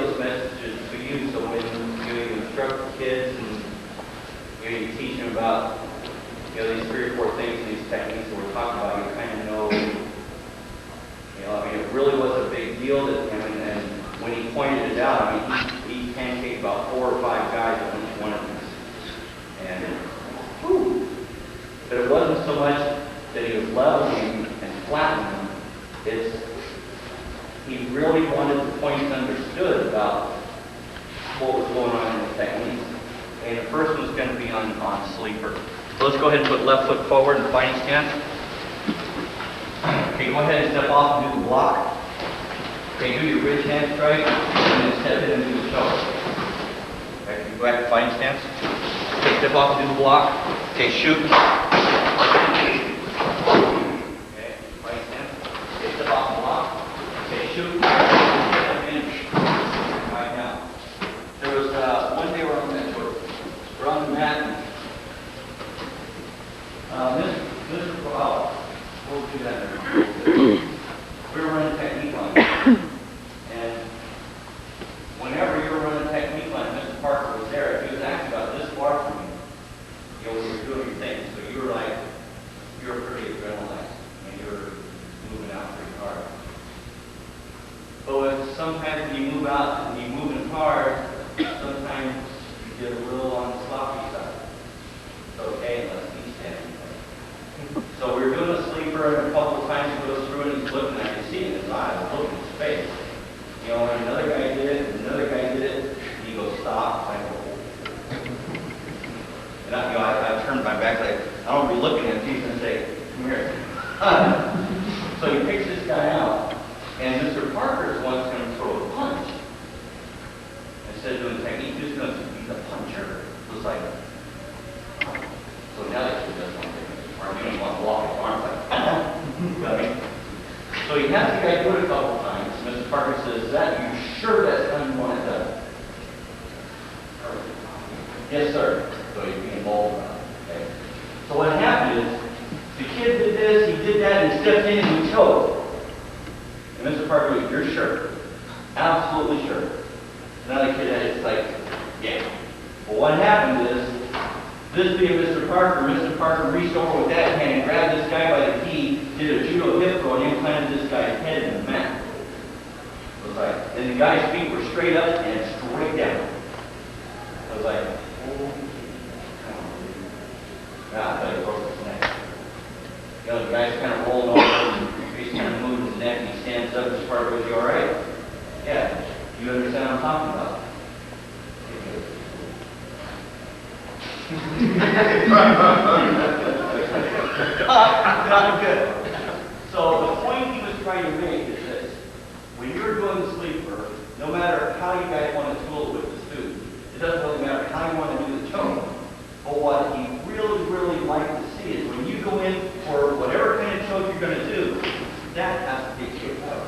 those messages to you, so when you instruct the kids and you teach them about these 3 or 4 things, these techniques that we're talking about, you kind of know. I mean, it really was a big deal to him, and when he pointed it out, I mean, he pancaked about 4 or 5 guys on each one of them. And, whew. But it wasn't so much that he was leveling and flattening them. It's, he really wanted the points understood about what was going on in the techniques. And the first one's going to be on sleeper. So let's go ahead and put left foot forward in fighting stance. Okay, go ahead and step off and do the block. Okay, do your ridge hand strike, and then step in and do the choke. Okay, go back to fighting stance. Okay, step off and do the block. Okay, shoot. Okay, fighting stance. Okay, step off and block. Okay, shoot. Right now. There was one day we're on the mat. We'll do that. We were running technique on it. And whenever you were running technique on it, Mr. Parker was there. He was actually about this far from you. When you were doing your thing. So you were pretty adrenaline. And you were moving out pretty hard. But sometimes when you move out and you're moving hard, sometimes you get a little on the sloppy side. It's okay unless he's standing. So we were doing a sleeper, and a couple of times he goes through it, and he's looking, I could see it in his eyes, looking at his face. And another guy did it, and another guy did it, and he goes, stop. I go, and I turned my back, like, I don't be looking at him, he's going to say, come here. So he picks this guy out, and Mr. Parker's one's going to throw a punch. Instead of doing technique, he's just going to be the puncher. It was like, oh. So now that he does one thing. You don't want to walk his arms like, got me? So he has the guy do it a couple times. Mr. Parker says, is that you sure that's how you want it done? Yes, sir. So he's being bold about it. Okay. So what happened is, the kid did this, he did that, and he stepped in and he choked. And Mr. Parker goes, you're sure? Absolutely sure. Another kid had it, like, yeah. Well, what happened is, this being Mr. Parker reached over with that hand and grabbed this guy by the knee, did a judo hip throw, and implanted this guy's head in the mat. It was like, and the guy's feet were straight up and straight down. It was like, oh, I thought he broke his neck. The guy's kind of rolling over, and he's kind of moving his neck, and he stands up, and Mr. Parker goes, you all right? Yeah. You understand what I'm talking about? Not good. So the point he was trying to make is this. When you're doing the sleeper, no matter how you guys want to tool it with the student, it doesn't really matter how you want to do the choke. But what he really, really likes to see is when you go in for whatever kind of choke you're going to do, that has to be kicked out.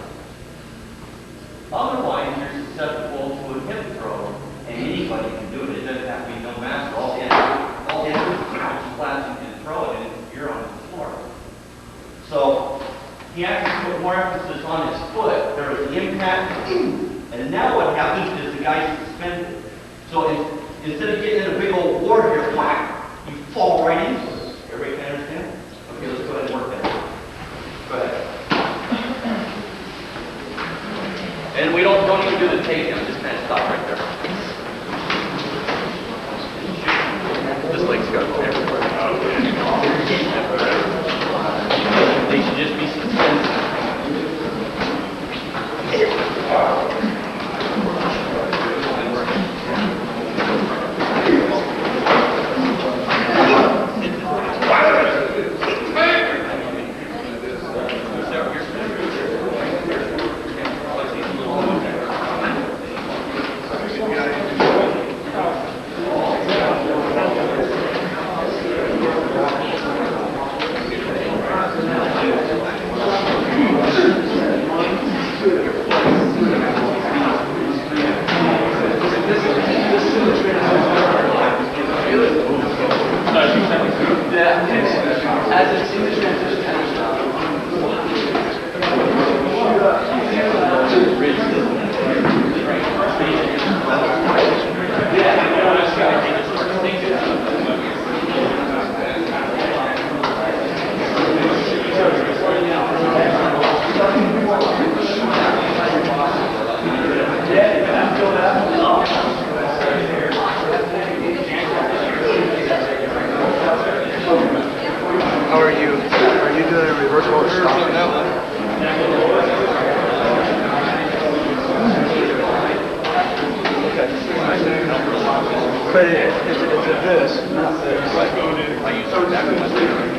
Otherwise, you're susceptible to a hip throw, and anybody can do it. It doesn't have to be no master. All you have to do is flash and throw it, and you're on the floor. So he actually put more emphasis on his foot. There was the impact, and now what happens is the guy's suspended. So instead of getting in a big old war here, whack, you fall right into it. Everybody can understand? Okay, let's go ahead and work that. Go ahead. And we don't even do the takedown, just kind of stop right there. This leg's got to go everywhere. They should just be suspended. But it's a this, not this. I use exactly what they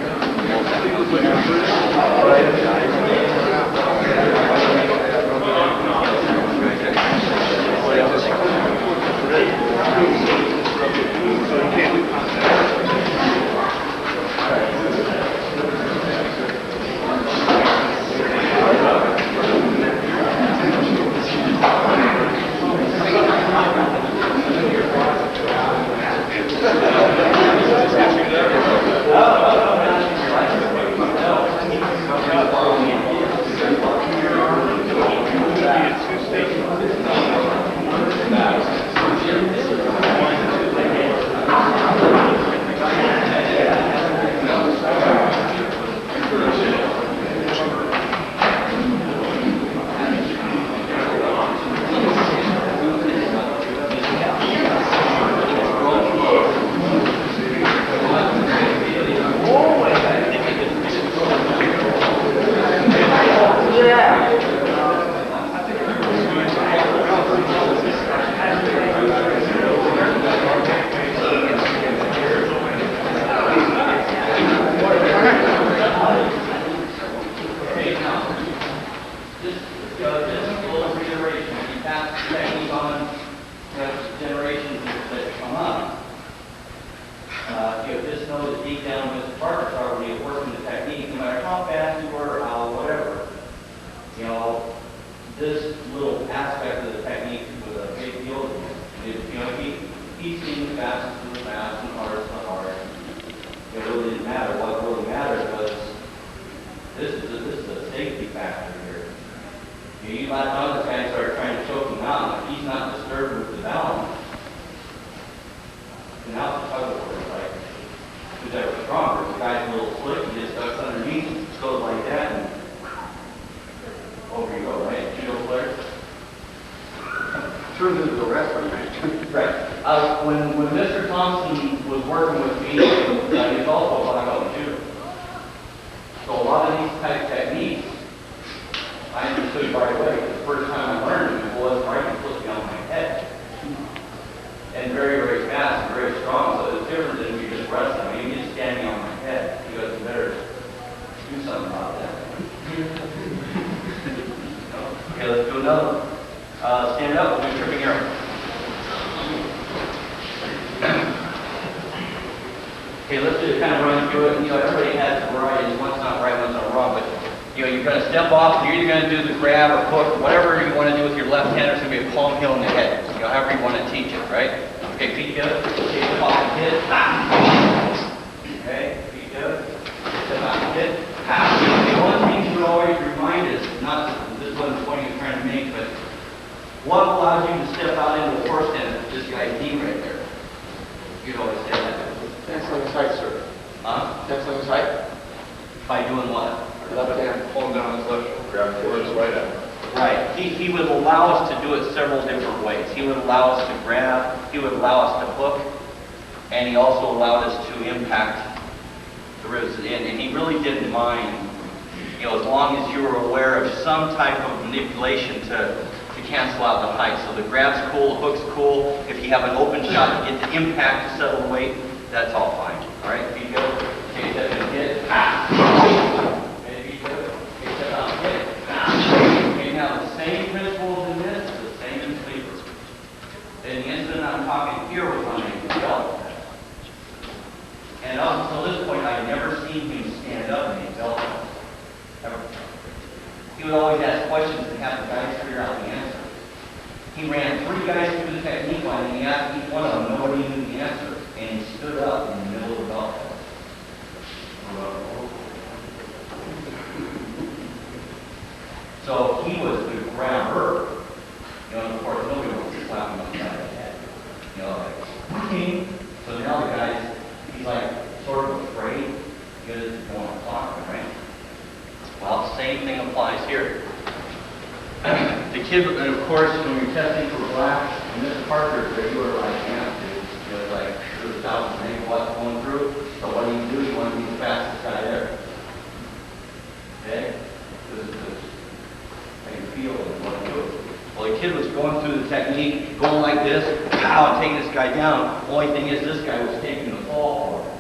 kid was going through the technique, going like this, pow, and taking this guy down. Only thing is, this guy was taking the fall for it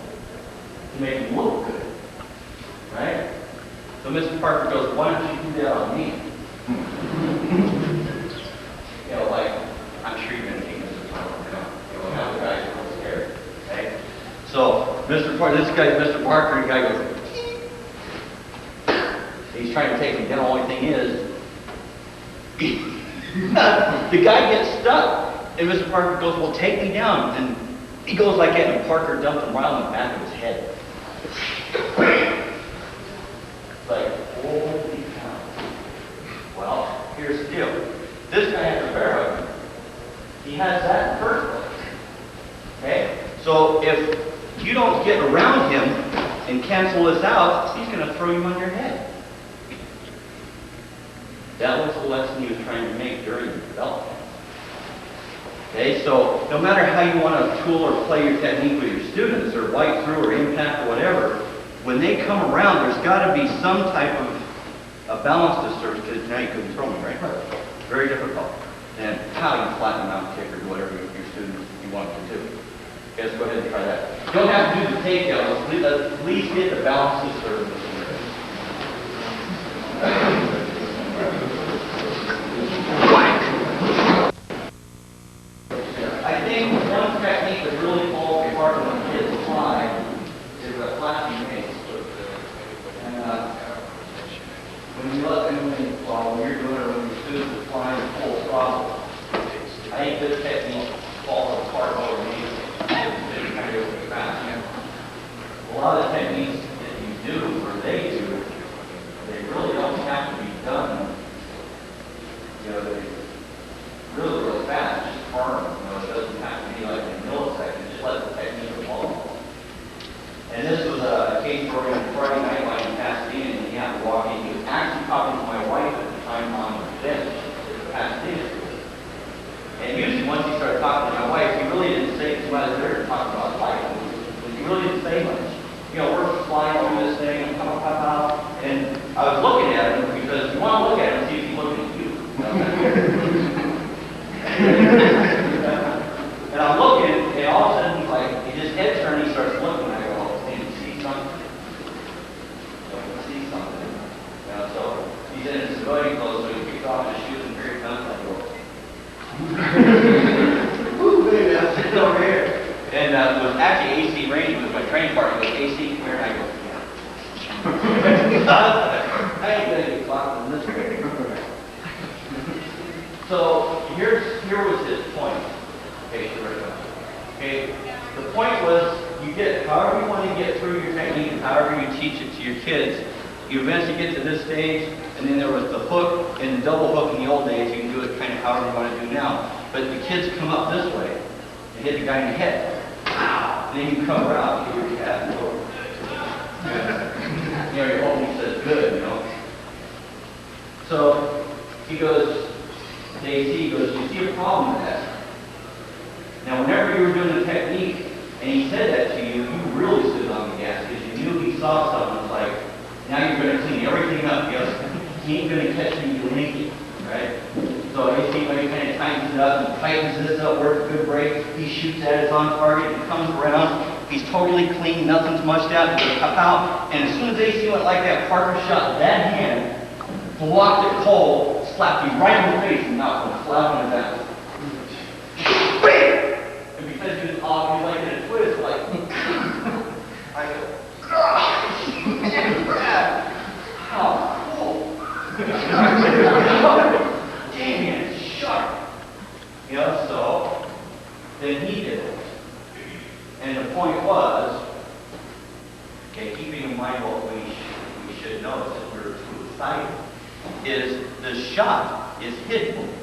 to make him look good, right? So Mr. Parker goes, why don't you do that on me? You know, like, I'm sure you're going to take Mr. Parker. You know, now the guy's a little scared, right? So Mr. Parker, this guy's Mr. Parker, and the guy goes, he's trying to take him down. The only thing is, the guy gets stuck. And Mr. Parker goes, well, take me down. And he goes like that, and Parker dumped him right on the back of his head. It's like, holy cow. Well, here's the deal. This guy has a bear hug. He has that in the first place. Okay? So if you don't get around him and cancel this out, he's going to throw you on your head. That was the lesson he was trying to make during the development. Okay, so no matter how you want to tool or play your technique with your students, or wipe through or impact or whatever, when they come around, there's got to be some type of a balance disturbance, because now you couldn't throw them, right? Very difficult. And how you flatten them out, kick, or whatever your students you want to do. Okay, let's go ahead and try that. You don't have to do the takedown. Let's at least get the balance disturbance. I think one technique that really falls apart when kids fly is a flashing mace. And when you let them, well, when you're doing it, when your students are flying full throttle, I think this technique falls apart more amazing. It's kind of fast. A lot of the techniques that you do, or they do, they really don't have to be done. You know, they really, really fast, just firm. You know, it doesn't have to be like in milliseconds. Just let the technique evolve. And this was a case where we were Friday night line in Pasadena, and he had to walk in. He was actually talking to my wife at the time on the bench at the Pasadena school. And usually once he started talking to my wife, he really didn't say, because I was there to talk about life, but he really didn't say much. You know, we're flying over this thing, and and I was looking at him because you want to look at him and see if he's looking at you. And I'm looking, and all of a sudden, like, his head turned, he starts looking, and I go, oh, man, you see something? You see something. You know, so he's in his civilian clothes, so he kicks off his shoes, and here he comes, and I go, woo, baby, I'm sitting over here. And it was actually AC Range, it was my training partner. He goes, AC, come here, and I go, yeah. I ain't going to get clocked in this way. So here was his point. Okay, okay, the point was you get however you want to get through your technique, and however you teach it to your kids. You eventually get to this stage, and then there was the hook and the double hook in the old days. You can do it kind of however you want to do now. But the kids come up this way and hit the guy in the head. Wow! And then you come around and hit your cat and go. You know, your homie says good, you know. So he goes, he goes, you see a problem with that? Now, whenever you were doing the technique, and he said that to you, you really stood on the gas because you knew he saw something. It's like, now you're going to clean everything up. You know, he ain't going to catch you naked, right? So you see when he kind of tightens it up and tightens this up, works a good break, he shoots at it on target, and comes around. He's totally clean, nothing's mushed out, he goes pop out, and as soon as AC went like that, Parker shot that hand, blocked it cold, slapped you right in the face, and knocked him flat on the back. Bam! And because he was off, he was like in a twist, like, I go, how cool. Dang, man, it's sharp. You know, so then he did it. And the point was, okay, keeping in mind what we should know since we're too excited, is the shot is hidden. Ooh, did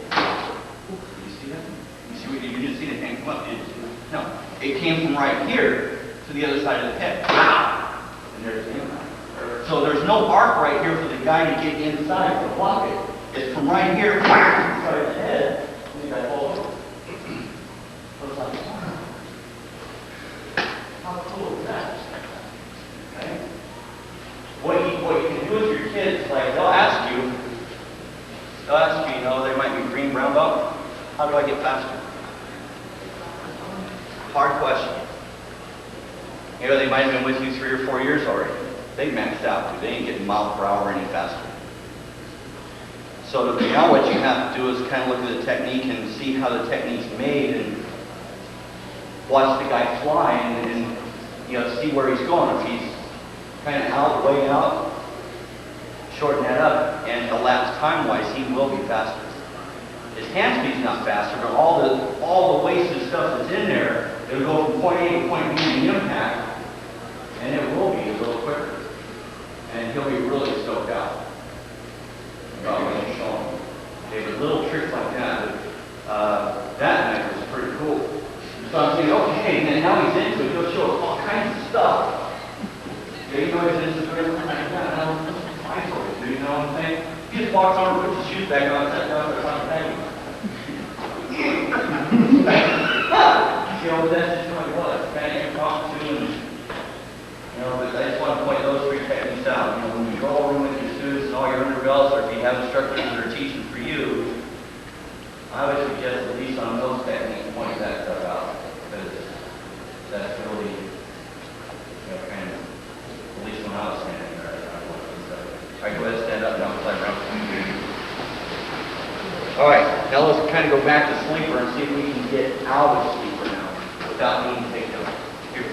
you see that? You see what you didn't see the hand come up, did you see that? No. It came from right here to the other side of the head. Wow! And there's the impact. So there's no arc right here for the guy to get inside to block it. It's from right here, inside the head, and the guy falls over. So it's like, wow. How cool is that? Okay? What you can do with your kids, like they'll ask you, you know, they might be green, brown belt. How do I they get faster? Hard question. You know, they might have been with you 3 or 4 years already. They maxed out, dude. They ain't getting mile per hour any faster. So now what you have to do is kind of look at the technique and see how the technique's made and watch the guy fly and you know, see where he's going. If he's kind of out, way out, shorten that up, and elapsed time-wise, he will be faster. His hand speed's not faster, but all the wasted stuff that's in there, it'll go from point A to point B in the impact, and it will be a little quicker. And he'll be really stoked out about what he's showing. Okay, but little tricks like that, that night was pretty cool. So I'm saying, okay, and now he's into it, he'll show us all kinds of stuff. Yeah, you know he's into it, like that, I told you, you know what I'm saying? He just walks over, puts his shoes back on, sets down for something. You know, that's just what it was. Fanny and talk to, and, you know, but I just want to point those 3 techniques out. You know, when you go over with your students and all your underbelts, or if you have instructors that are teaching for you, I would suggest at least on those techniques, point that stuff out. Because that's really, you know, kind of, at least when I was standing there, I wasn't. So, all right, go ahead and stand up now. All right, now let's kind of go back to sleeper and see if we can get out of sleeper now without needing to take them. Here.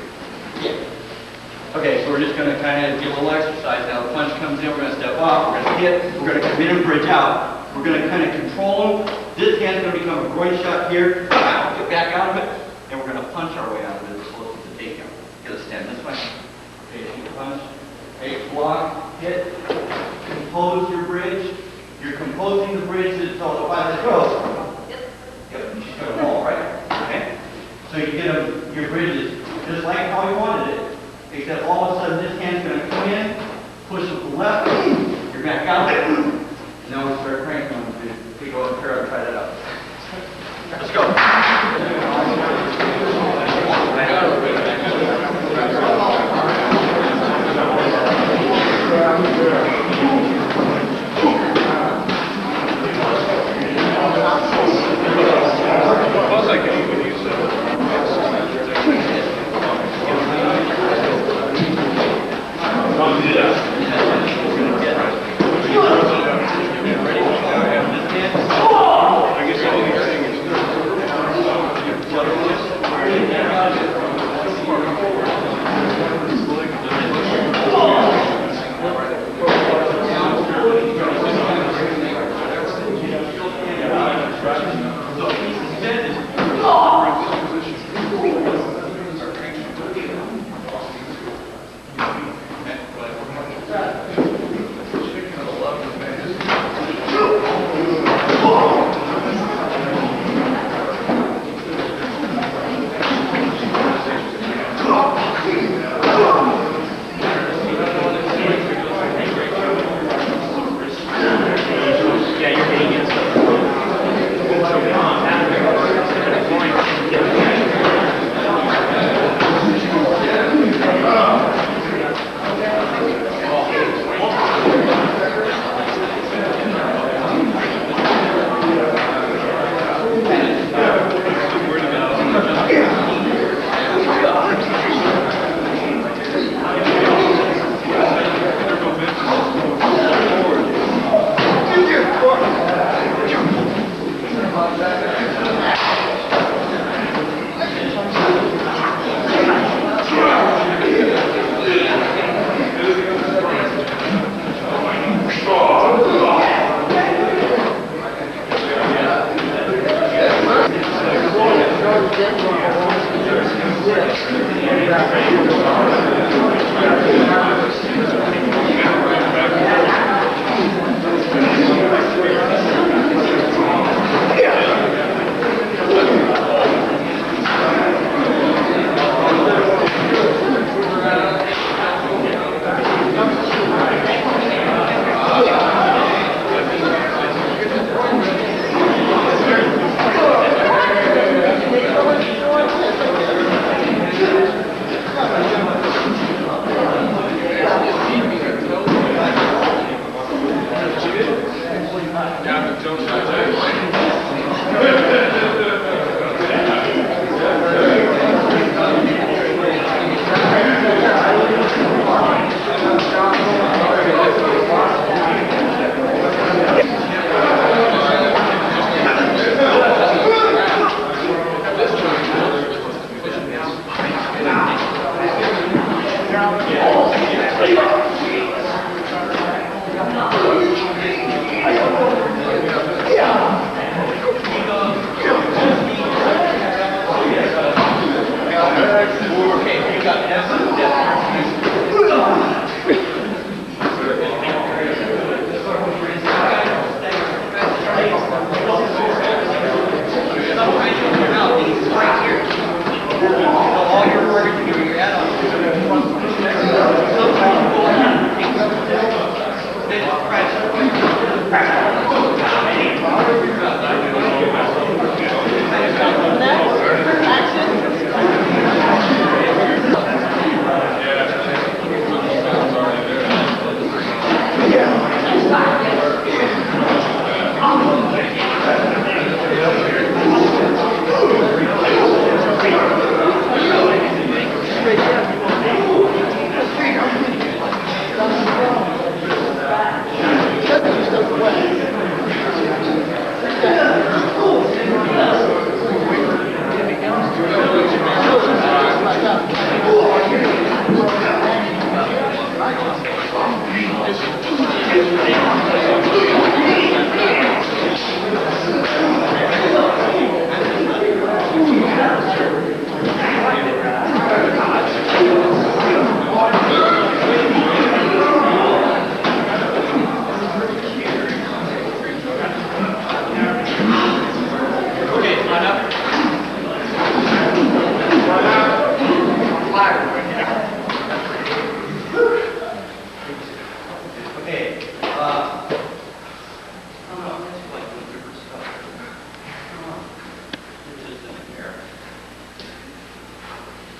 Yeah. Okay, so we're just going to kind of do a little exercise now. The punch comes in, we're going to step up, we're going to hit, we're going to come in and bridge out. We're going to kind of control them. This hand's going to become a groin shot here. Get back out of it, and we're going to punch our way out of it as close as the takedown. Get a stand this way. Okay, shoot punch. Okay, block, hit, compose your bridge. You're composing the bridge until the five goes. Yep, she's going to fall, right? Okay? So you get your bridges just like how you wanted it, except all of a sudden this hand's going to come in, push it to the left, you're back out. Now we start cranking on the bridge. Okay, go ahead and try that out. Let's go.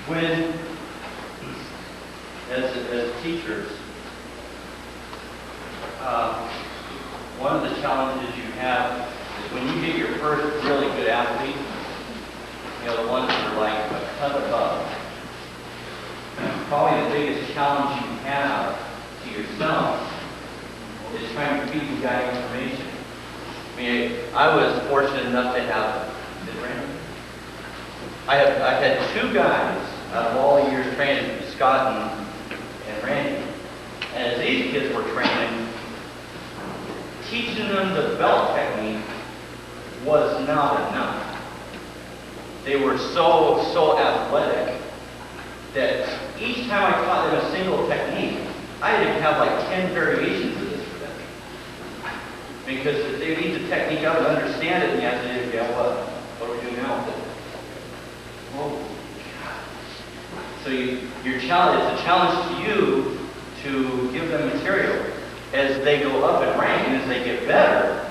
When, as teachers, one of the challenges you have is when you get your first really good athlete, you know, the ones that are like a cut above. Probably the biggest challenge you have to yourself is trying to feed the guy information. I mean, I was fortunate enough to have, did Randy? I had two guys out of all the years training, Scott and Randy. And as these kids were training, teaching them the belt technique was not enough. They were so athletic that each time I taught them a single technique, I had to have like 10 variations of this for them. Because if they need the technique out and understand it, and you have to do, yeah, what do we do now with it? Oh, God. So your challenge, it's a challenge to you to give them material. As they go up in rank and as they get better,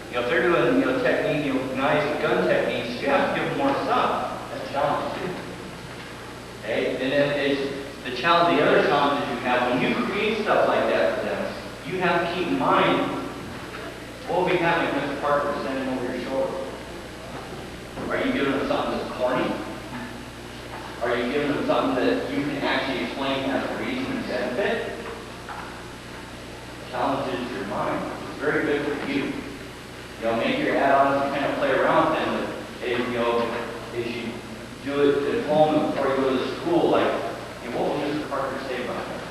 you know, if they're doing, you know, technique, you know, knives and gun techniques, you have to give them more stuff. That's a challenge too. Okay? And then it's the challenge, the other challenge that you have when you create stuff like that for them, you have to keep in mind what will be happening when Mr. Parker is standing over your shoulder. Are you giving them something that's corny? Are you giving them something that you can actually explain as a reason and benefit? Challenges your mind. It's very good for you. You know, make your add-ons and kind of play around with them. If, you know, if you do it at home before you go to school, like, hey, what will Mr. Parker say about that?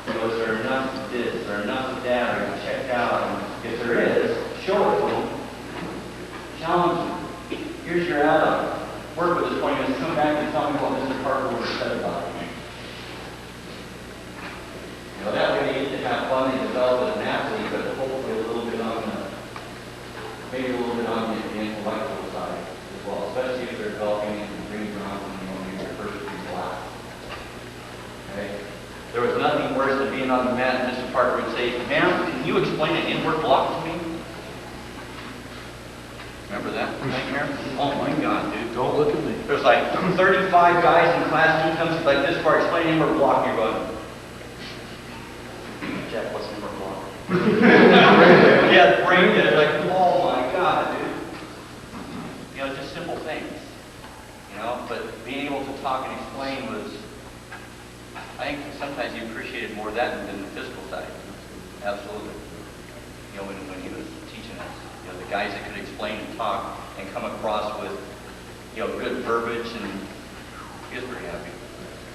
You know, is there enough of this? Is there enough of that? Are you checked out? And if there is, show it to them. Challenge them. Here's your add-on. Work with this 20 minutes. Come back and tell me what Mr. Parker would have said about it. You know, that way they get to have fun, they develop as an athlete, but hopefully a little bit on the, maybe a little bit on the intellectual side as well, especially if they're developing into dream rounds and, you know, maybe their first few class. Okay? There was nothing worse than being on the mat and Mr. Parker would say, ma'am, can you explain an inward block to me? Remember that nightmare? Oh my God, dude. Don't look at me. There's like 35 guys in class, and he comes like this far, explaining inward block, and you're going, Jack, what's in inward block? Yeah, the brain dead. Like, oh my God, dude. You know, just simple things. You know, but being able to talk and explain was, I think sometimes you appreciated more that than the physical side. Absolutely. You know, when he was teaching us, you know, the guys that could explain and talk and come across with, you know, good verbiage, and he was pretty happy.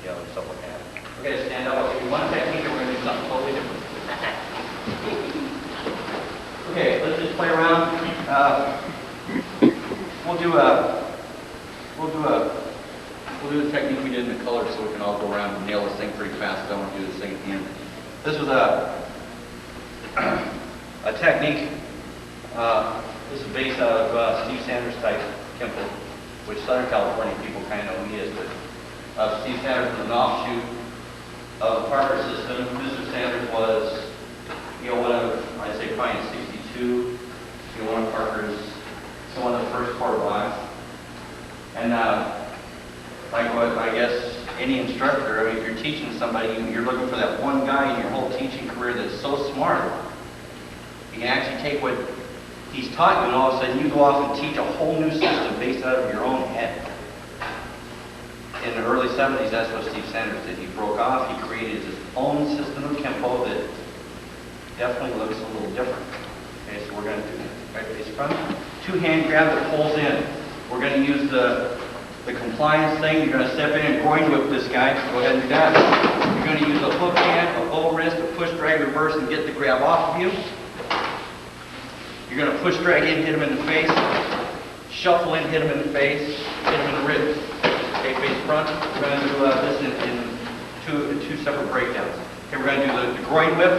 You know, and stuff like that. We're going to stand up. I'll give you one technique, and we're going to do something totally different. Okay, let's just play around. We'll do the technique we did in the colors, so we can all go around and nail this thing pretty fast. I don't want to do this thing at the end. This was a technique. This is based out of Steve Sanders type Kenpo, which Southern California people kind of know who he is, but Steve Sanders was an offshoot of the Parker system. Mr. Sanders was, you know, I'd say probably in 62, you know, one of Parker's, so one of the first quarterbacks. And like what I guess any instructor, I mean, if you're teaching somebody, you're looking for that one guy in your whole teaching career that's so smart. You can actually take what he's taught you, and all of a sudden you go off and teach a whole new system based out of your own head. In the early 70s, that's what Steve Sanders did. He broke off, he created his own system of Kenpo that definitely looks a little different. Okay, so we're going to do right face front. Two-hand grab that pulls in. We're going to use the compliance thing. You're going to step in and groin whip this guy. Go ahead and do that. You're going to use a hook hand, a bow wrist, a push, drag, reverse, and get the grab off of you. You're going to push, drag in, hit him in the face. Shuffle in, hit him in the face. Hit him in the ribs. Okay, face front. We're going to do this in two separate breakdowns. Okay, we're going to do the groin whip.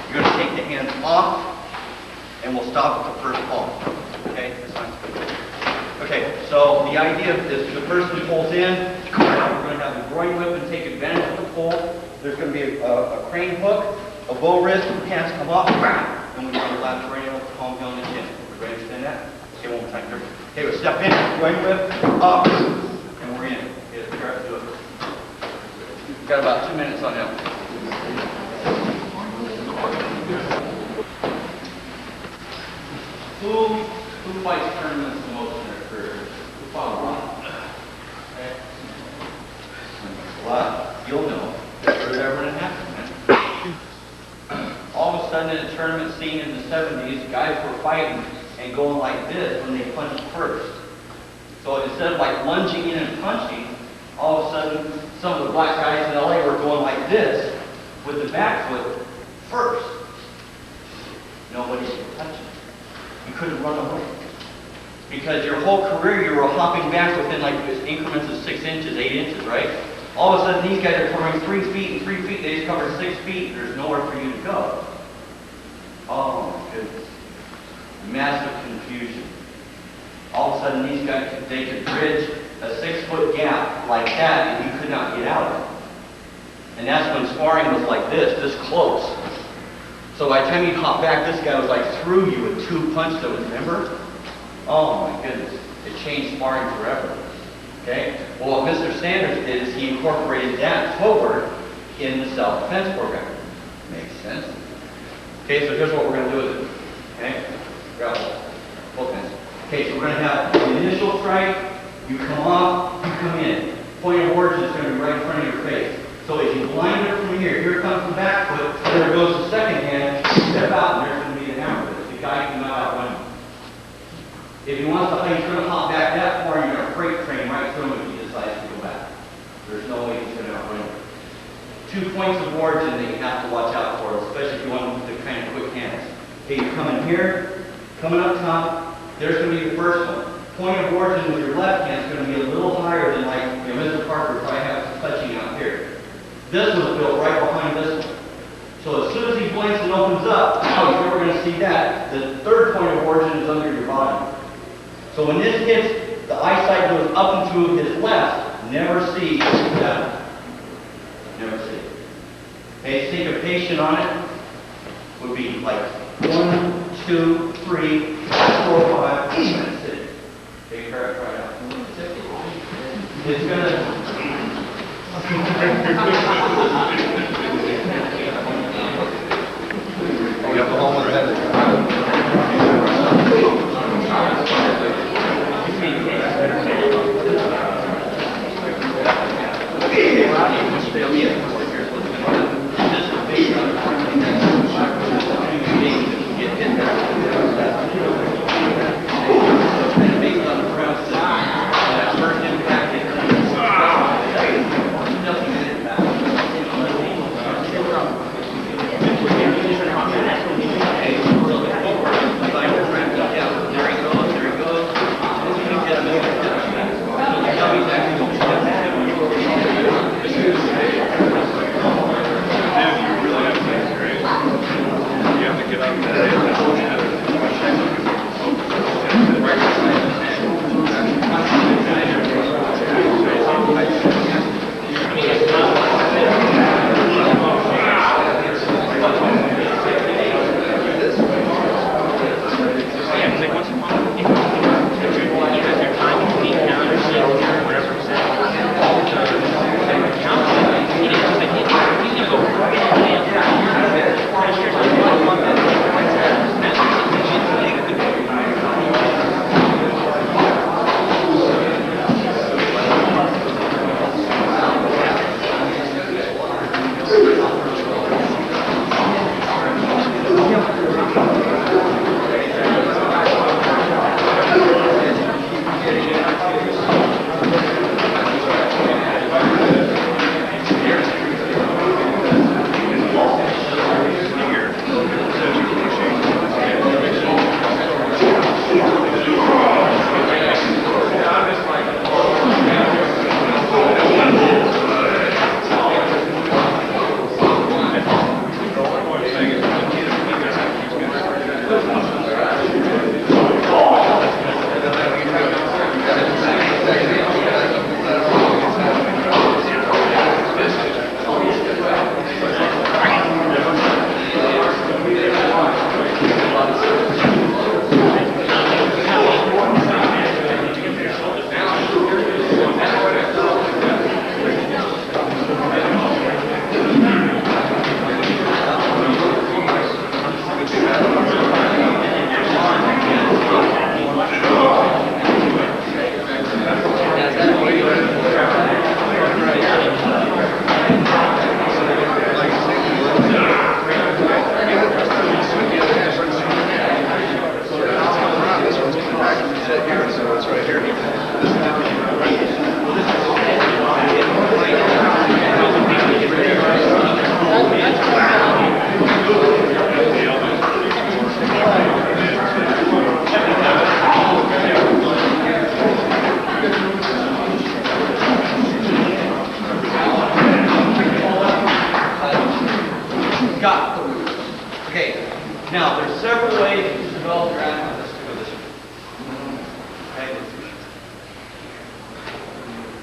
You're going to take the hands off, and we'll stop at the first palm. Okay, this one's good. Okay, so the idea is the person pulls in. We're going to have the groin whip and take advantage of the pull. There's going to be a crane hook, a bow wrist, hands come up, and we're going to latch right in with the palm down the chin. Everybody understand that? Okay, one more time. Okay, we'll step in, groin whip, up, and we're in. about 2 minutes on him. Who fights tournaments the most in their career? Who fought a lot? Okay. Well, you'll know. That's whatever it happened, man. All of a sudden in a tournament scene in the 70s, guys were fighting and going like this when they punched first. So instead of like lunging in and punching, all of a sudden some of the black guys in LA were going like this with the back foot first. Nobody could touch it. You couldn't run away. Because your whole career you were hopping back within like increments of 6 inches, 8 inches, right? All of a sudden these guys are covering 3 feet and 3 feet, they just cover 6 feet, there's nowhere for you to go. Oh my goodness. Massive confusion. All of a sudden these guys, they could bridge a 6-foot gap like that and you could not get out of it. And that's when sparring was like this close. So by the time you hop back, this guy was like through you with 2 punches, remember? Oh my goodness. It changed sparring forever. Okay? Well, what Mr. Sanders did is he incorporated that forward in the self-defense program. Makes sense? Okay, so here's what we're going to do with it. Okay? Grab both hands. Okay, so we're going to have the initial strike, you come off, you come in. Point of origin is going to be right in front of your face. So as you blind it from here comes the back foot, there goes the second hand, step out, and there's going to be the hammer fist. The guy cannot outrun you. If he wants to, he's going to hop back that far, you're going to freight train right through him if he decides to go back. There's no way he's going to outrun you. 2 points of origin that you have to watch out for, especially if you want the kind of quick hands. Okay, you're coming here, coming up top, there's going to be the first one. Point of origin with your left hand is going to be a little higher than like, Mr. Parker probably has some touching out here. This was built right behind this one. So as soon as he blinks and opens up, now you're never going to see that. The third point of origin is under your body. So when this hits, the eyesight goes up and to his left. Never see that. Never see. Okay, syncopation on it would be like 1, 2, 3, 4, 5, 6 minutes sitting. Okay, correct right out. It's going to... We have the home with Okay.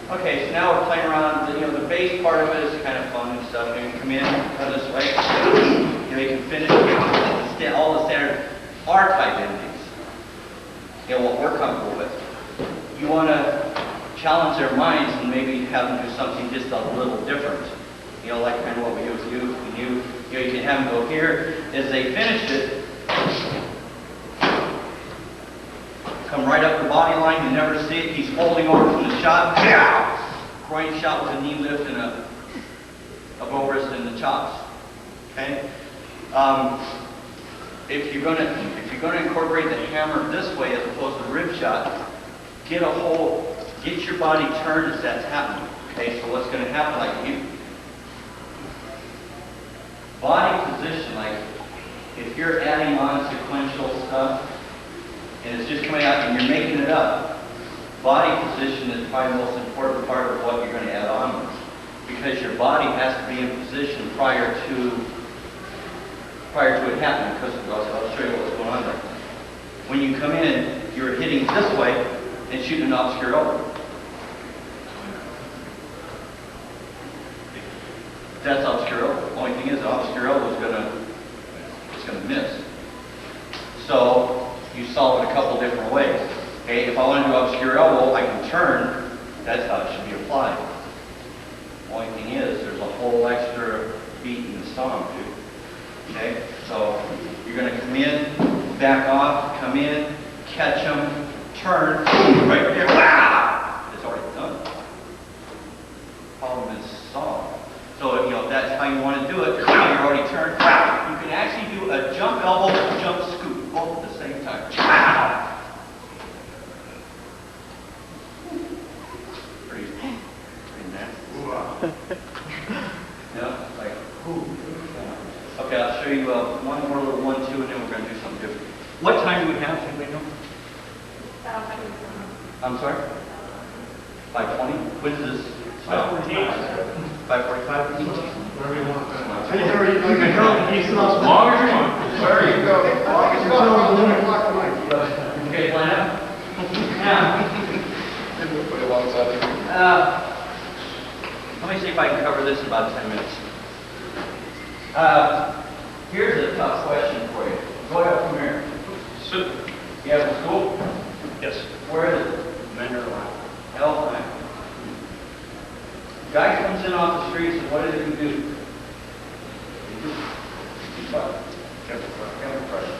Okay, so now we're playing around. The base part of it is kind of fun and stuff. You can come in, come this way. You can finish all the standard R-type endings. What we're comfortable with. You want to challenge their minds and maybe have them do something just a little different. Like kind of what we do with you and you. You can have them go here. As they finish it, come right up the body line. You never see it. He's holding over from the shot. Groin shot with a knee lift and a bow wrist in the chops. Okay. If you're going to incorporate the hammer this way as opposed to the rib shot, get your body turned as that's happening. Okay. So what's going to happen? Like body position. Like if you're adding on sequential stuff. And it's just coming out and you're making it up. Body position is probably the most important part of what you're going to add on. Because your body has to be in position prior to it happening. Because I'll show you what's going on there. When you come in, you're hitting this way and shooting an obscure elbow. That's obscure elbow. The only thing is the obscure elbow is going to miss. So you solve it a couple different ways. Okay, if I want to do obscure elbow, I can turn. That's how it should be applied. The only thing is, there's a whole extra beat in the song too. Okay, so you're going to come in, back off, come in, catch them, turn, right there. Wow! It's already done. Problem is solved. So if that's how you want to do it. You're already turned. You can actually do a jump elbow, jump scoop, both at the same time. Pretty nasty. Yeah, like, okay, I'll show you one more little 1, 2, and then we're going to do something different. What time do we have? Anybody know? I'm sorry? 5:20? When is this? 5:45. 5:45? Wherever you want. You can go as long as you want. Where you go. As long as you go. 1 o'clock tonight. Okay, plan up. Now, Maybe we'll put it alongside you. let me see if I can cover this in about 10 minutes. Here's a tough question for you. Go ahead, come here. Sit. You have a school? Yes. Where is it? Menor line. L9. Guy comes in off the streets, and what does he do? What? Kenpo Crush.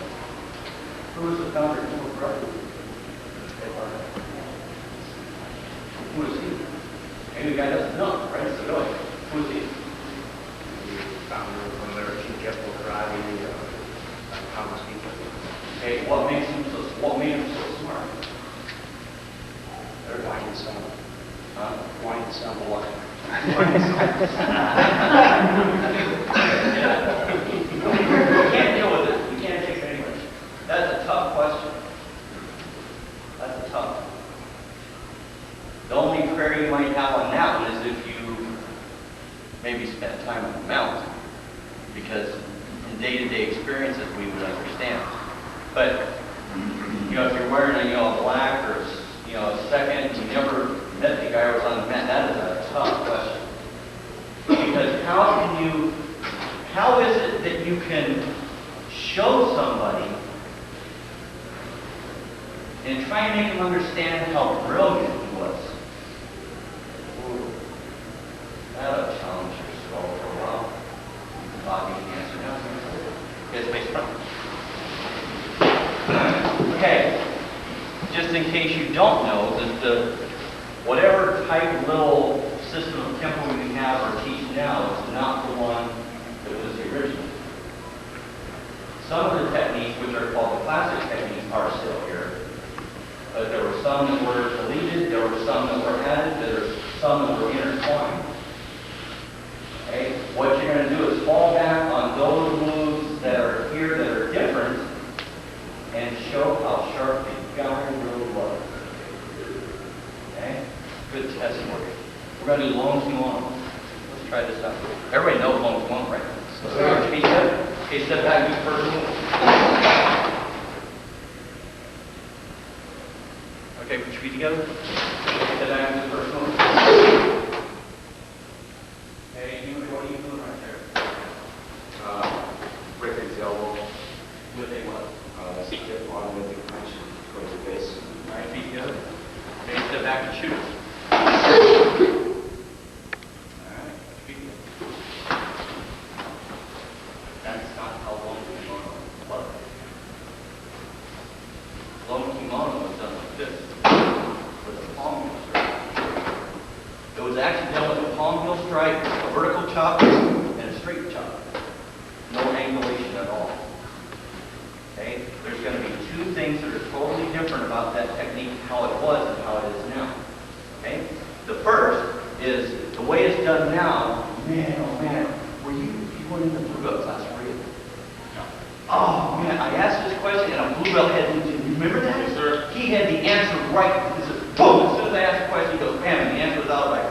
Who is the founder of Kenpo Crush? Who is he? Maybe the guy doesn't know, right? So go ahead. Who is he? The founder of one of their Kenpo karate, Thomas people. Okay, what made him so smart? They're wine and sound. Huh? Wine and sound alike. You can't deal with it. You can't take it anyway. That's a tough question. That's a tough. The only prayer you might have on that one is if you maybe spent time on the mountain, because in day-to-day experiences we would understand. But if you're wearing a black or a second, and you never met the guy who was on the mat, that is a tough question. Because how is it that you can show somebody and try and make them understand how brilliant he was? Ooh, that'll challenge your skull for a while. Bobby can answer now. Yes, please. Okay, just in case you don't know, that whatever type of little system of Kenpo you have or teach now is not the one that was the original. Some of the techniques, which are called the classic techniques, are still here. But there were some that were deleted, there were some that were added, there were some that were intertwined. Okay? What you're going to do is fall back on those moves that are here that are different and show how sharp the guy really was. Okay? Good test work. We're going to do long to long. Let's try this out. Everybody knows long to long, right? So feet up. Okay, step back, do first move. Okay, put your feet together. Step back, do first move. pack of shoes. Alright, that's not how long kimono was. Long kimono was done like this, with a palm heel stripe. It was actually done with a palm heel stripe, a vertical chop, and a straight chop. No angulation at all. Okay? There's going to be two things that are totally different about that technique, how it was and how it is now. Okay? The first is the way it's done now. Man, oh man, you went in the blue belt class, were you? No. Oh man, I asked this question and a blue belt had, do you remember that? Yes, sir. He had the answer right. He said, boom, as soon as I asked the question, he goes, bam, and the answer was out. Like,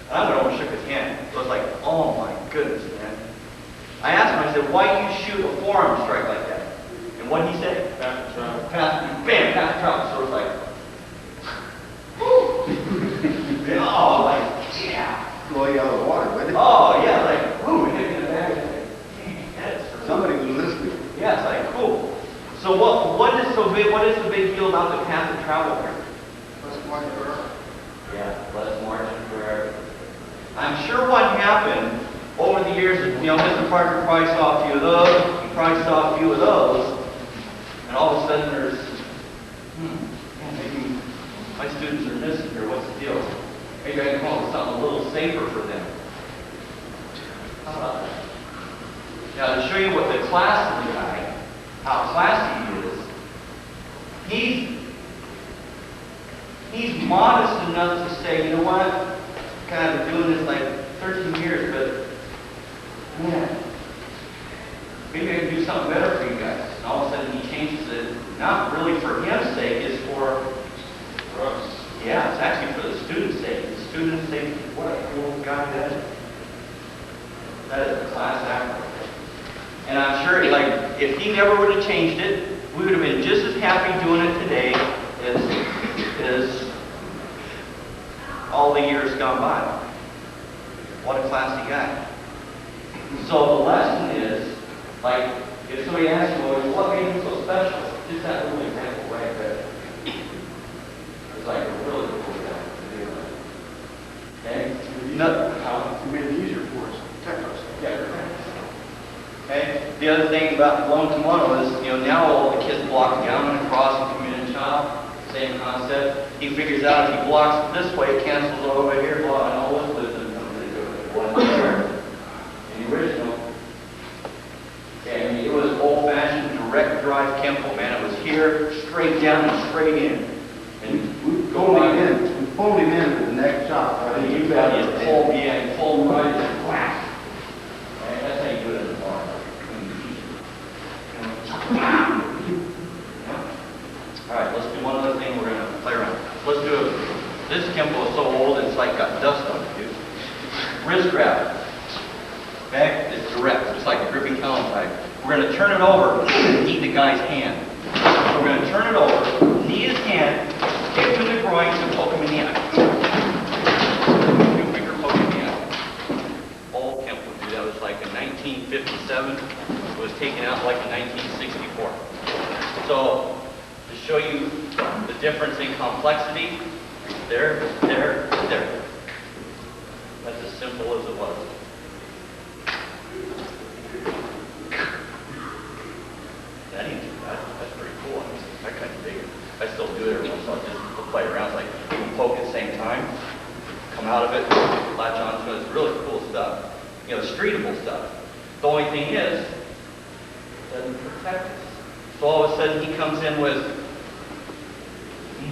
and I went over and shook his hand. So I was like, oh my goodness, man. I asked him, I said, why do you shoot a forearm strike like that? And what did he say? Pass the travel. Bam, pass the travel. So it was like, oh, like, yeah. Blow you out of the water, wouldn't it? Oh, yeah, like, whoo, hit me in the back. Dang, that's Somebody was listening. yeah, it's like, cool. So what is so big, what is the big deal about the path of travel here? Less money for her. Yeah, less margin for error. I'm sure what happened over the years, you know, Mr. Parker probably saw a few of those, he probably saw a few of those, and all of a sudden there's, man, maybe my students are missing here, what's the deal? Maybe I can come up with something a little safer for them. How about that? Now, to show you what the class of the guy, how classy he is, he's modest enough to say, you know what, kind of been doing this like 13 years, but man, maybe I can do something better for you guys. And all of a sudden he changes it, not really for him's sake, it's for us. Yeah, it's actually for the student's sake. The students think, what a cool guy that is. That is a class act. And I'm sure, like, if he never would have changed it, we would have been just as happy doing it today as all the years gone by. What a classy guy. So the lesson is, like, if somebody asks you, well, what made him so special? Just that little example right there. It's like a really cool guy to do that. Okay? You made it easier for us. Protect us. Yeah. Okay? The other thing about blown kimono is, you know, now all the kids block down and across and come in and child. Same concept. He figures out if he blocks this way, it cancels over here, and all this wisdom comes into it. One there. In the original. Okay, I mean, it was old-fashioned direct drive Kenpo, man. It was here, straight down and straight in. And We pulled him in. We pulled him in for the next shot. and you got his pull, yeah, pull right and whack. Okay, that's how you do it in the bar. Alright, let's do one other thing we're going to play around. Let's do it. This Kenpo is so old it's like got dust on it, dude. Wrist grab. Okay? It's direct, just like a gripping talon type. We're going to turn it over and eat the guy's hand. So we're going to turn it over, knee his hand, kick him in the groin, and poke him in the eye. Two finger poke in the eye. Old Kenpo, dude, that was like in 1957. It was taken out like in 1964. So, to show you the difference in complexity, there. That's as simple as it was. That ain't too bad. That's pretty cool. I kind of dig it. I still do it every once in a while just to play around. It's like you can poke at the same time, come out of it, latch onto it. It's really cool stuff. You know, streetable stuff. The only thing is, it doesn't protect us. So all of a sudden he comes in with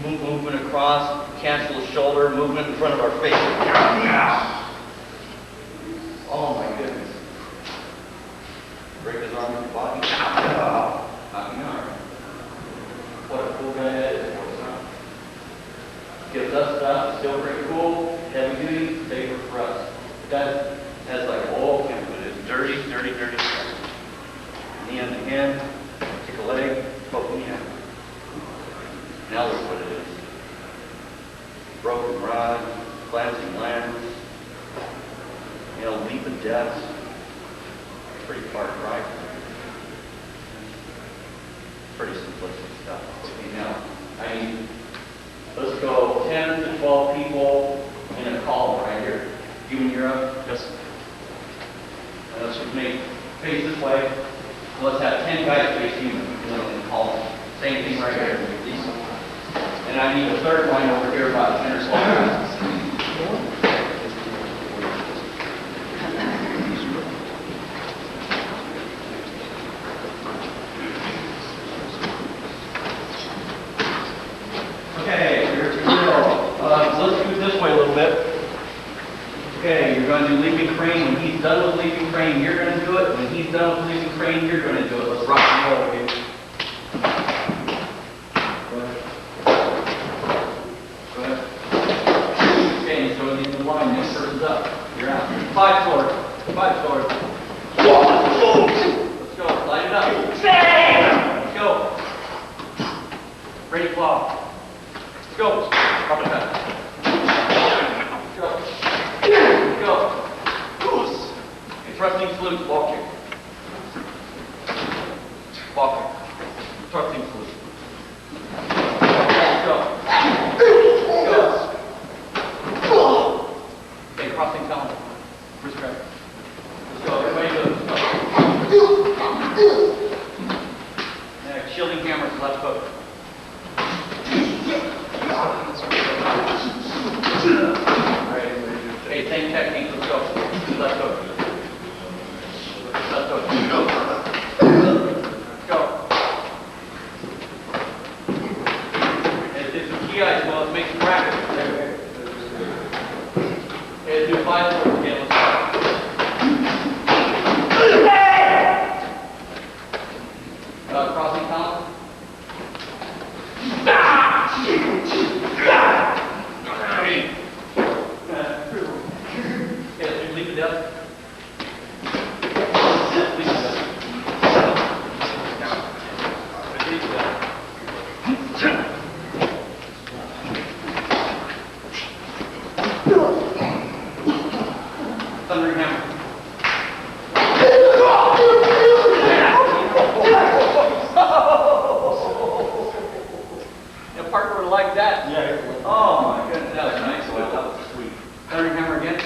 movement across, cancel the shoulder, movement in front of our face. Oh my goodness. Break his arm with the body. Knock him out. What a cool guy that is. Gives us stuff, still pretty cool, heavy duty, safer for us. That has like oil, but it's dirty stuff. Knee on the hand, kick a leg, poke in the hand. Now look what it is. Broken rod, glancing lance, you know, leap of death. Pretty far cry. Pretty simplistic stuff. You know, I mean, Let's go 10 to 12 people in a column right here. Human, you're up. Yes. And let's just make face this way. So let's have 10 guys face human in a column. Same thing right here. And I need a third line over here about 10 or 12 guys. Okay, here's the drill. So let's do it this way a little bit. Okay, you're going to do leaping crane. When he's done with leaping crane, you're going to do it. When he's done with leaping crane, you're going to do it. Let's rock and roll, okay? Go ahead. Okay, so in the line, next person's up. You're out. 5 swords. 5 swords. Let's go. Line it up. Let's go. Ready, claw. Let's go. Drop it back. Let's go. Let's go. Okay, thrusting salute, ball kick. Ball kick. Thrusting salute. Let's go. Let's go. Okay, crossing talent. Wrist grab. Let's go. Everybody go. Let's go. Next, shielding hammer, left hook. Okay, same technique, let's go. Left hook. Left hook. Let's go. And it's some key eyes, well, let's make some practice. Okay, let's do 5 swords again, let's go. Crossing talent. Leap it up. Leap it up. Leap it up. Thundering hammer. A parkour like that? Yeah. Oh my goodness, that was nice. Well, that was sweet. Thundering hammer again.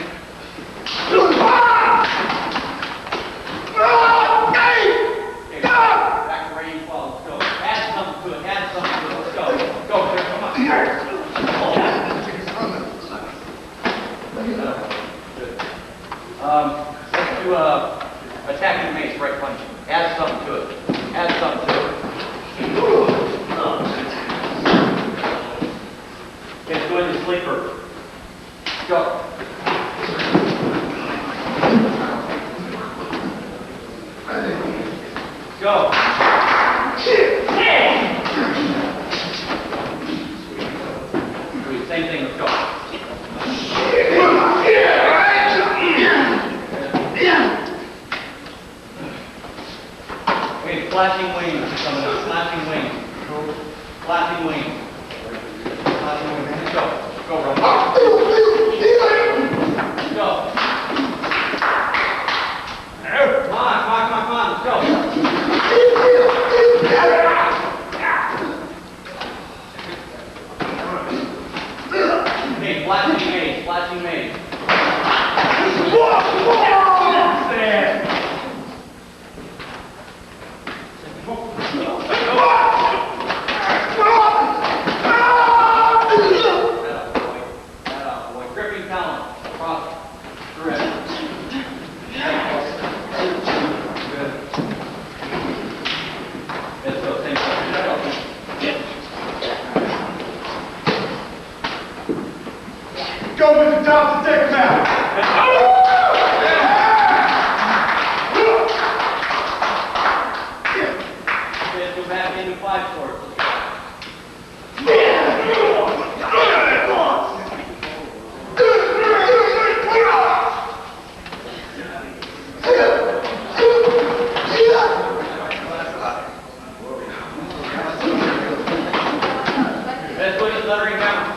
Okay, back to where you fall. Let's go. Add something to it. Add something to it. Let's go. Go, Chris. Come on. Good. Let's do attacking mace, right punch. Add something to it. Add something to it. Okay, let's go into sleeper. Let's go. Go. Same thing, let's go. Okay, flashing wings coming up. Flashing wings. Flashing wings. Flashing wings. Let's go. Go, Ron. Let's go. Come on. Let's go. Okay, flashing maze, flashing maze. Gripping talent across the red. Good. Let's go, same thing. Go with the top to take him out. Let's go back into 5 swords. Let's go to thundering hammer.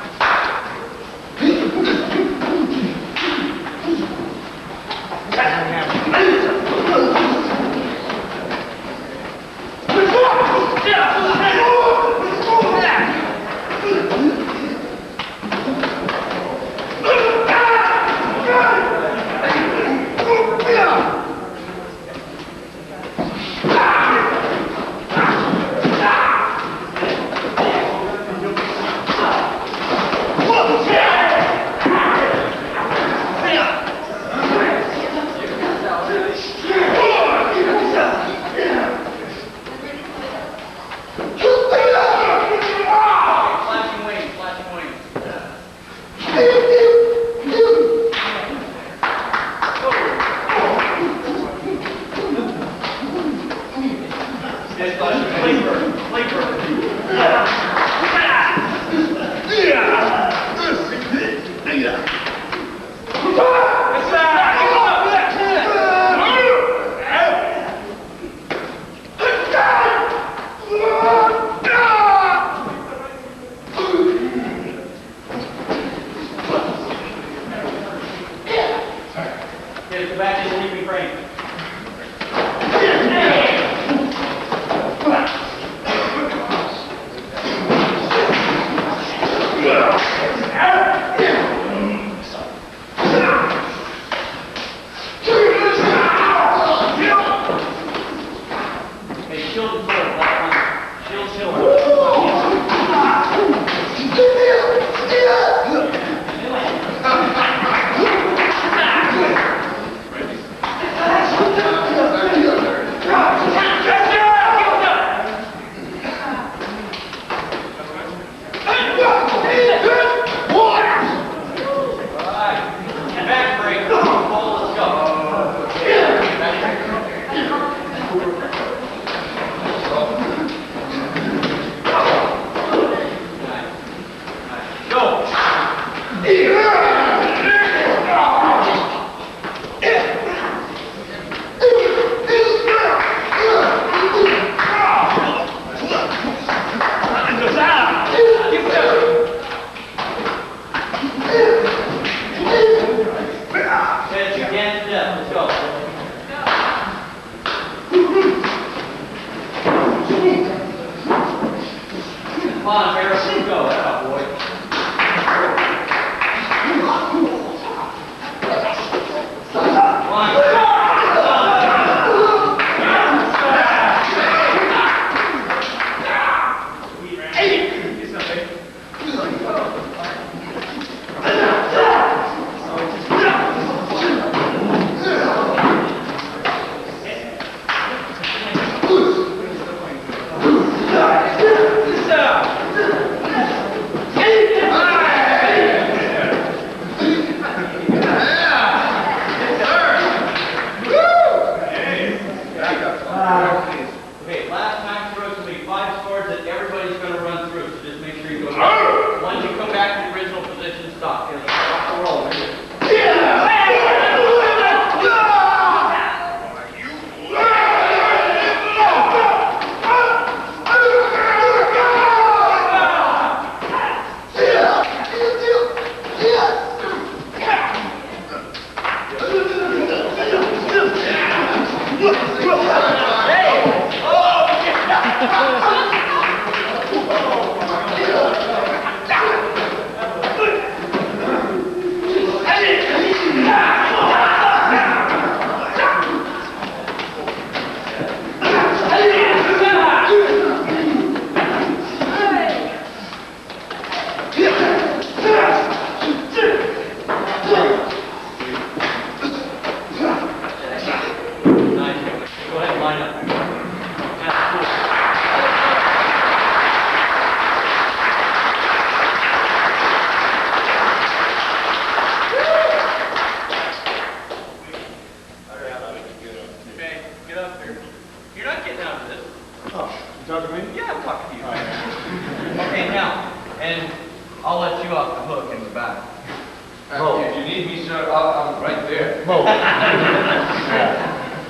Set your dance to death. Let's go. Come on, Harris. Let's go. That's our boy. Come on. Okay, last time through, it's going to be 5 swords that everybody's going to run through, so just make sure you go back. Once you come back to the original position, stop. Okay, rock and roll.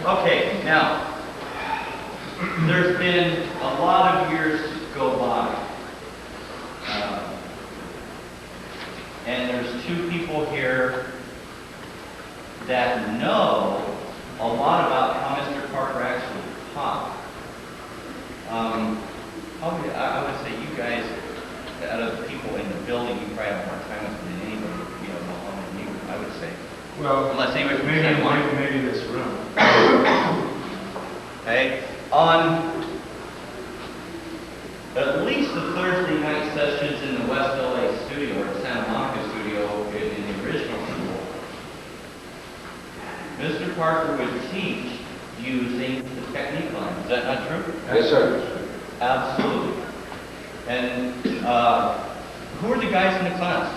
Okay, now, there's been a lot of years go by, and there's 2 people here that know a lot about how Mr. Parker actually taught. Probably, I would say you guys, out of the people in the building, you probably have more time with than anybody, you know, more than you, I would say. Well, unless anybody from maybe this room. Okay, on at least the Thursday night sessions in the West LA studio or Santa Monica studio in the original school, Mr. Parker would teach using the technique line. Is that not true? Yes, sir. Absolutely. And who are the guys in the class?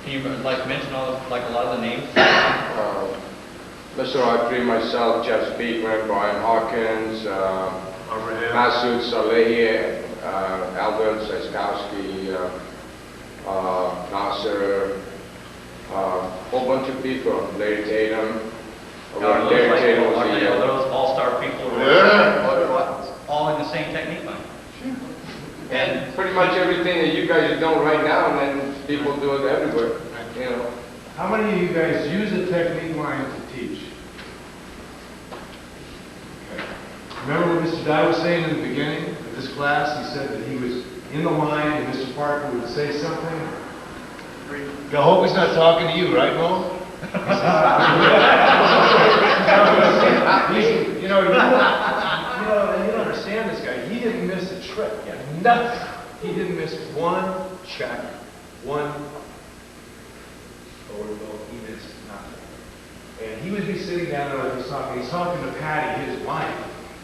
Can you mention a lot of the names? Mr. Audrey, myself, Jeff Speakman, Brian Hawkins, Masood Salehi, Albert Saskowski, Nasser, a whole bunch of people, Larry Tatum. Are those all-star people? All in the same technique line? And pretty much everything that you guys are doing right now, and then people do it everywhere, you know. How many of you guys use a technique line to teach? Okay. Remember what Mr. Dye was saying in the beginning of this class? He said that he was in the line and Mr. Parker would say something. I hope he's not talking to you, right, Mo? You don't understand this guy. He didn't miss a trick. Nothing. He didn't miss one check, one overload. He missed nothing. And he would be sitting down there like he's talking to Patty, his wife,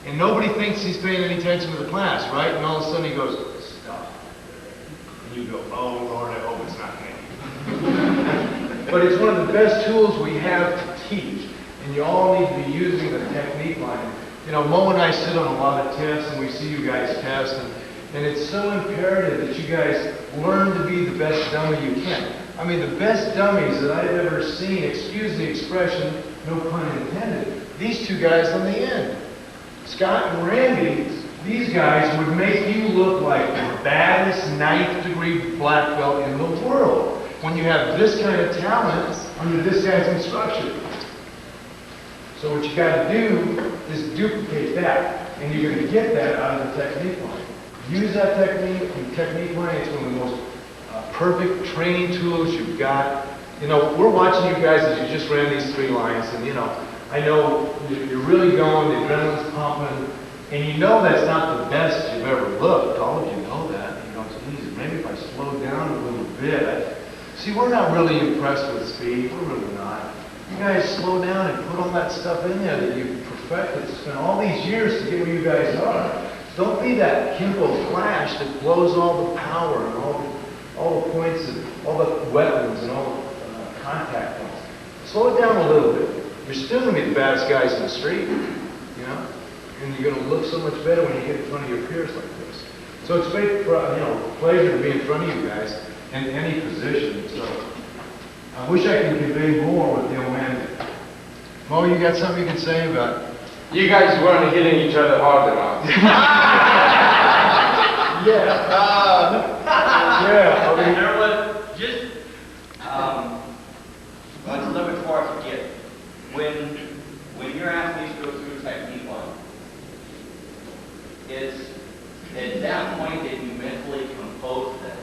and nobody thinks he's paying any attention to the class, right? And all of a sudden he goes, stop. And you go, oh Lord, I hope it's not me. But it's one of the best tools we have to teach, and you all need to be using the technique line. You know, Mo and I sit on a lot of tests, and we see you guys test, and it's so imperative that you guys learn to be the best dummy you can. I mean, the best dummies that I've ever seen, excuse the expression, no pun intended, these 2 guys on the end. Scott and Randy, these guys would make you look like the baddest 9th degree black belt in the world. when you have this kind of talent under this guy's instruction. So what you got to do is duplicate that, and you're going to get that out of the technique line. Use that technique, and technique line is one of the most perfect training tools you've got. You know, we're watching you guys as you just ran these 3 lines, and you know, I know you're really going, the adrenaline's pumping, and you know that's not the best you've ever looked. All of you know that. You know, geez, maybe if I slow down a little bit. See, we're not really impressed with speed. We're really not. You guys slow down and put all that stuff in there that you've perfected. Spent all these years to get where you guys are. Don't be that Kenpo flash that blows all the power and all the points and all the wetlands and all the contact points. Slow it down a little bit. You're still going to be the baddest guys in the street, you know? And you're going to look so much better when you get in front of your peers like this. So it's a great, pleasure to be in front of you guys in any position. So I wish I could convey more with the old man. Mo, you got something you can say about it? You guys weren't hitting each other hard enough. Yeah. Yeah. I mean, There was just, what's a little bit before I forget, when your athletes go through a technique line, it's at that point that you mentally compose them.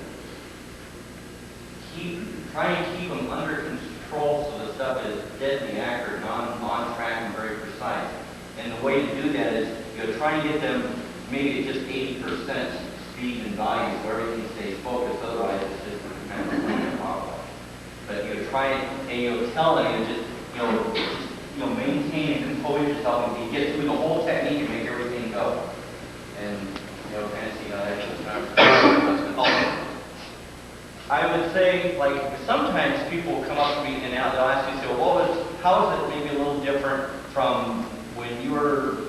Try and keep them under control so the stuff is deadly accurate, on track, and very precise. And the way to do that is, try and get them maybe at just 80% speed and volume so everything stays focused, otherwise it's just kind of playing off. But try and tell them and just maintain and compose yourself and get through the whole technique and make everything go. And kind of see how that goes. I would say, like, sometimes people come up to me and they'll ask me, so how is it maybe a little different from when you were,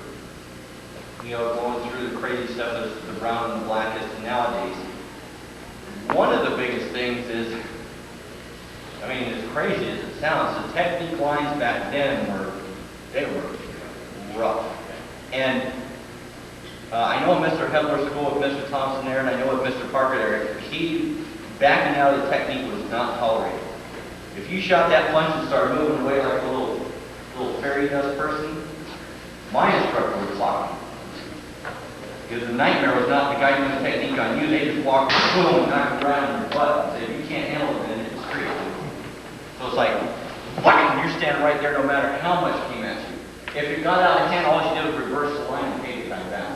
going through the crazy stuff, the brown and the blackest nowadays? One of the biggest things is, as crazy as it sounds, the technique lines back then were rough. And I know Mr. Hedler's school with Mr. Thompson there, and I know with Mr. Parker there, backing out of the technique was not tolerated. If you shot that punch and started moving away like a little fairy dust person, my instructor would clock you. Because the nightmare was not the guy doing the technique on you, they just walk, boom, knock you around in your butt and say, if you can't handle it, then it's street. So it's like, whack, you're standing right there no matter how much came at you. If it got out of hand, all you did was reverse the line and take it back down.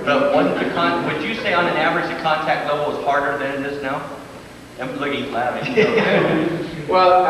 But would you say on an average the contact level is harder than it is now? I'm looking laughing. Well,